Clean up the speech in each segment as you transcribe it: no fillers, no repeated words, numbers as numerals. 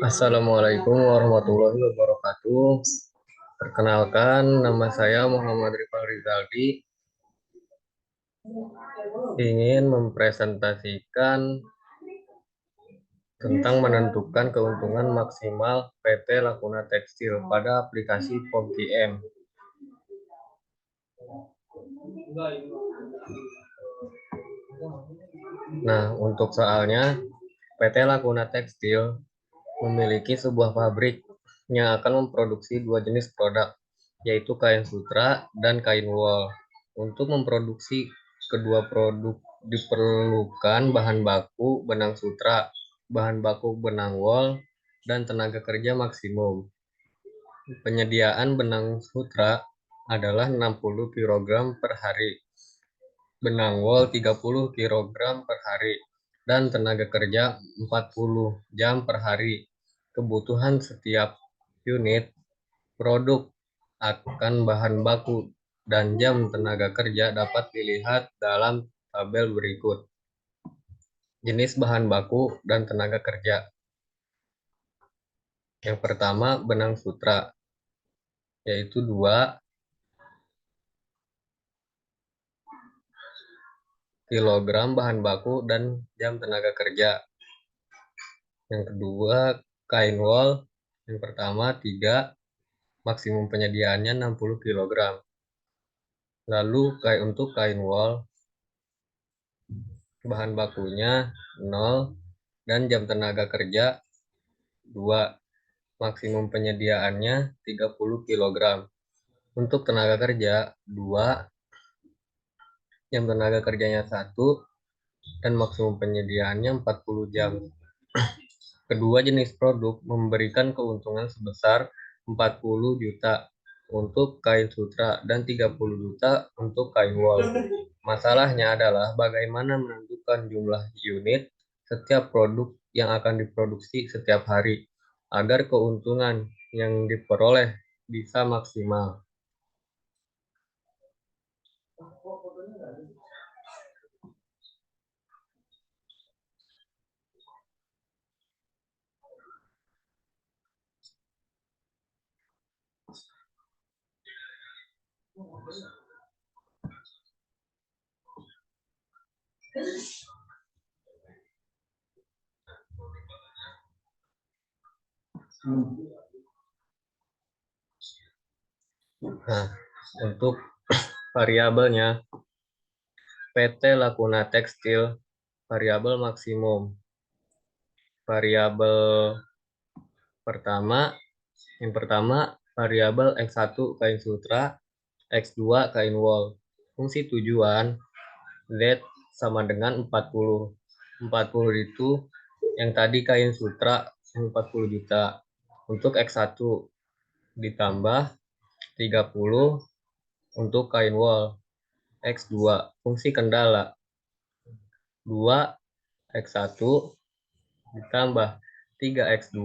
Assalamualaikum warahmatullahi wabarakatuh. Perkenalkan, nama saya Muhammad Rifal Rizaldi. Ingin mempresentasikan tentang menentukan keuntungan maksimal PT Laguna Tekstil pada aplikasi POM-TM. Nah, untuk soalnya, PT Laguna Tekstil memiliki sebuah pabrik yang akan memproduksi dua jenis produk, yaitu kain sutra dan kain wol. Untuk memproduksi kedua produk diperlukan bahan baku benang sutra, bahan baku benang wol, dan tenaga kerja maksimum. Penyediaan benang sutra adalah 60 kg per hari, benang wol 30 kg per hari, dan tenaga kerja 40 jam per hari. Kebutuhan setiap unit produk akan bahan baku dan jam tenaga kerja dapat dilihat dalam tabel berikut. Jenis bahan baku dan tenaga kerja. Yang pertama, benang sutra, yaitu 2 kg bahan baku dan jam tenaga kerja. Yang kedua, kain wol. Yang pertama 3, maksimum penyediaannya 60 kg. Lalu untuk kain wol, bahan bakunya 0 dan jam tenaga kerja 2, maksimum penyediaannya 30 kg. Untuk tenaga kerja 2, jam tenaga kerjanya 1, dan maksimum penyediaannya 40 jam. Kedua jenis produk memberikan keuntungan sebesar 40 juta untuk kain sutra dan 30 juta untuk kain wol. Masalahnya adalah bagaimana menentukan jumlah unit setiap produk yang akan diproduksi setiap hari agar keuntungan yang diperoleh bisa maksimal. Nah, untuk variabelnya, PT Laguna Tekstil, variabel maksimum. Variabel yang pertama variabel X1 kain sutra, X2 kain wol. Fungsi tujuan Z sama dengan 40. 40 itu yang tadi kain sutra yang 40 juta. Untuk X1 ditambah 30 untuk kain wol. X2 fungsi kendala 2 X1 ditambah 3X2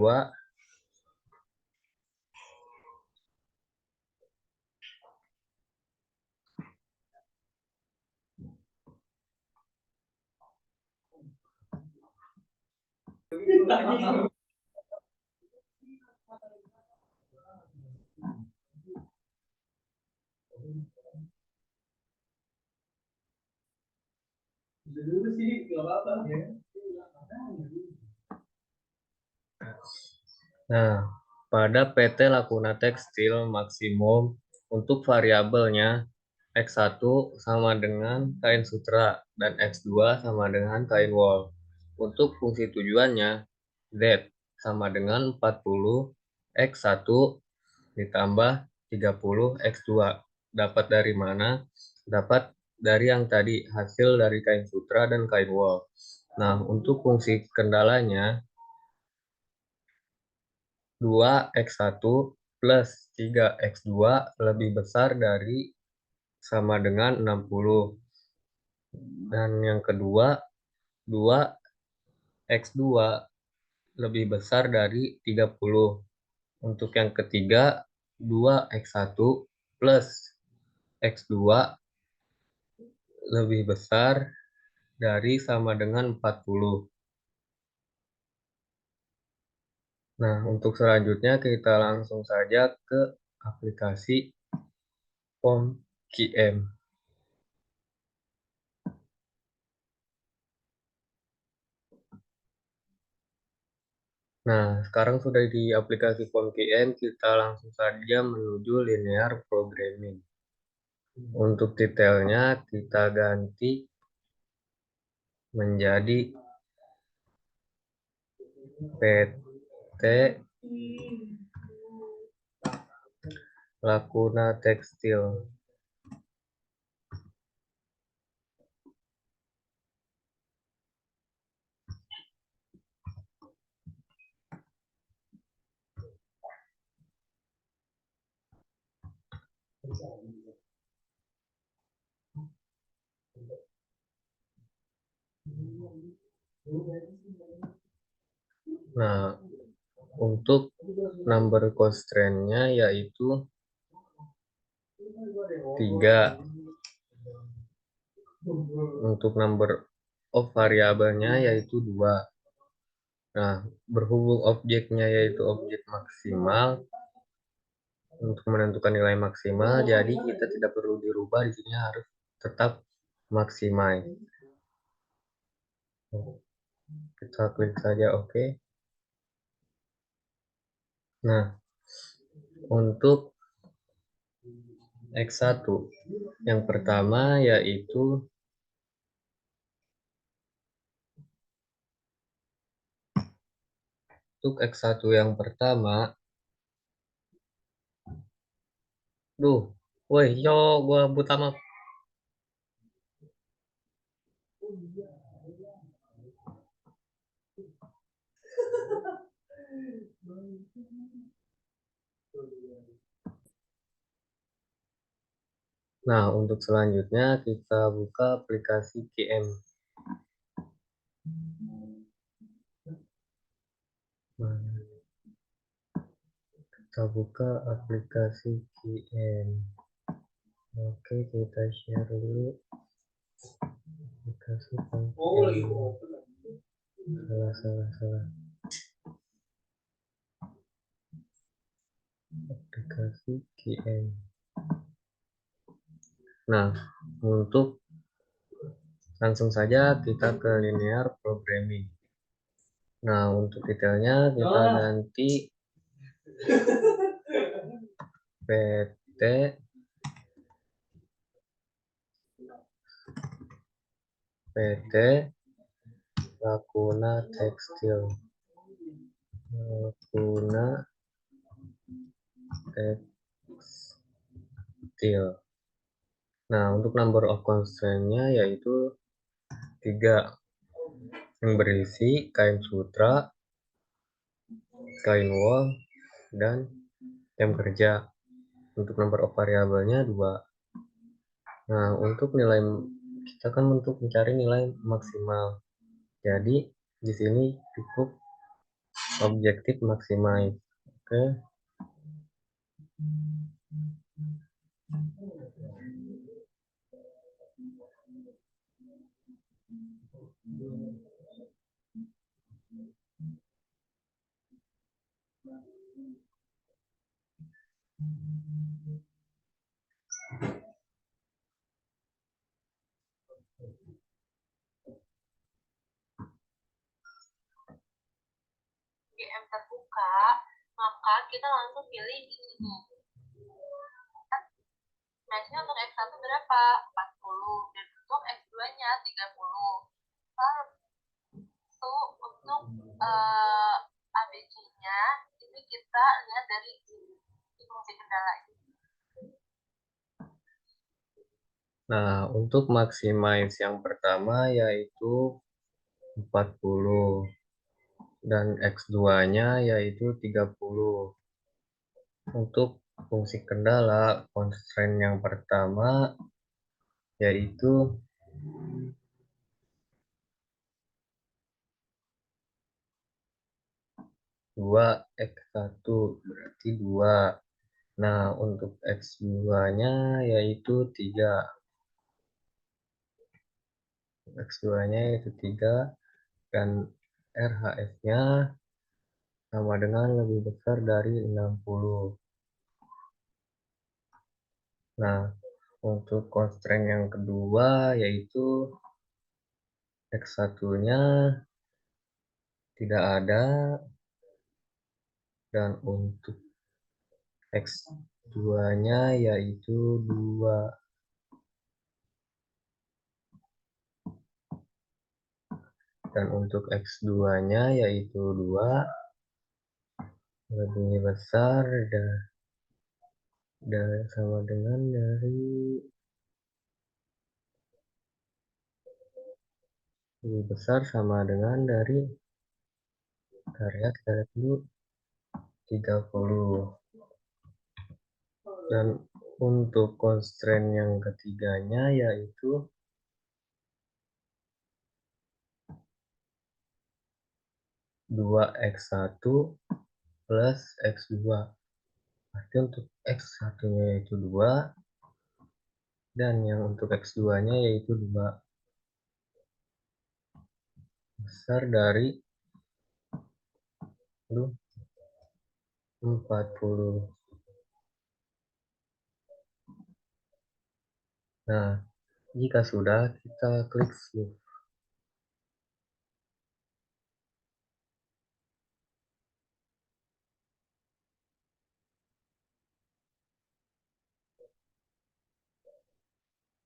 Nah, pada PT Laguna Tekstil maksimum untuk variabelnya X1 sama dengan kain sutra dan X2 sama dengan kain wol. Untuk fungsi tujuannya Z sama dengan 40 X1 ditambah 30 X2. Dapat dari mana? Dapat dari yang tadi, hasil dari kain sutra dan kain wol. Nah, untuk fungsi kendalanya 2X1 plus 3X2 lebih besar dari sama dengan 60. Dan yang kedua, 2X2 lebih besar dari 30. Untuk yang ketiga, 2X1 plus X2 lebih besar dari sama dengan 40. Nah, untuk selanjutnya kita langsung saja ke aplikasi POM-QM. Nah, sekarang sudah di aplikasi POM-QM, kita langsung saja menuju linear programming. Untuk detailnya kita ganti menjadi PT Lakuna Tekstil. Nah, untuk number constraint-nya yaitu 3. Untuk number of variabelnya yaitu 2. Nah, berhubung objeknya yaitu objek maksimal, untuk menentukan nilai maksimal, jadi kita tidak perlu dirubah, di sini harus tetap maksimal. Kita klik saja OK. Nah, untuk X1 yang pertama yaitu untuk X1 yang pertama, woi yo gua buta map. Nah, untuk selanjutnya kita buka aplikasi QM. Kita buka aplikasi QM. Oke, kita share dulu aplikasi QM. Salah. Aplikasi QM. Nah, untuk langsung saja kita ke linear programming. Nah, untuk detailnya kita ganti PT Lakuna Tekstil. Lakuna Tekstil. Nah, untuk number of constraint-nya yaitu 3, yang berisi kain sutra, kain wol, dan jam kerja. Untuk number of variabelnya 2. Nah, untuk nilai, kita kan untuk mencari nilai maksimal. Jadi di sini cukup objektif maksimal. Oke. GM terbuka, maka kita langsung pilih di sini. Match-nya untuk X1 berapa? 40. Dan untuk X2-nya 30. Lalu untuk ABC-nya, ini kita lihat dari fungsi kendala ini. Nah, untuk maximize yang pertama yaitu 40 dan X2-nya yaitu 30. Untuk fungsi kendala, constraint yang pertama yaitu 2 X1 berarti 2. Nah, untuk X2-nya yaitu 3. X2-nya yaitu 3, dan RHS-nya sama dengan lebih besar dari 60. Nah, untuk constraint yang kedua yaitu X1-nya tidak ada, dan untuk X2-nya yaitu 2. Dan untuk X2-nya yaitu 2 lebih besar dan sama dengan dari lebih besar sama dengan dari karya kita lihat dulu 30. Dan untuk constraint yang ketiganya yaitu 2x1 plus x2. Berarti untuk x1-nya yaitu 2, dan yang untuk x2-nya yaitu 2 besar dari 40. Nah, jika sudah, kita klik save.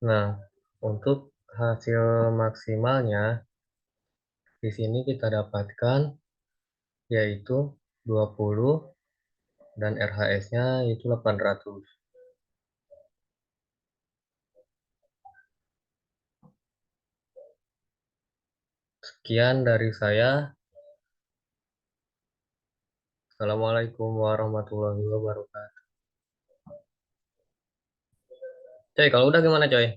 Nah, untuk hasil maksimalnya di sini kita dapatkan yaitu 20 dan RHS-nya itu 800. Sekian dari saya. Assalamualaikum warahmatullahi wabarakatuh. Coy, kalau udah gimana coy?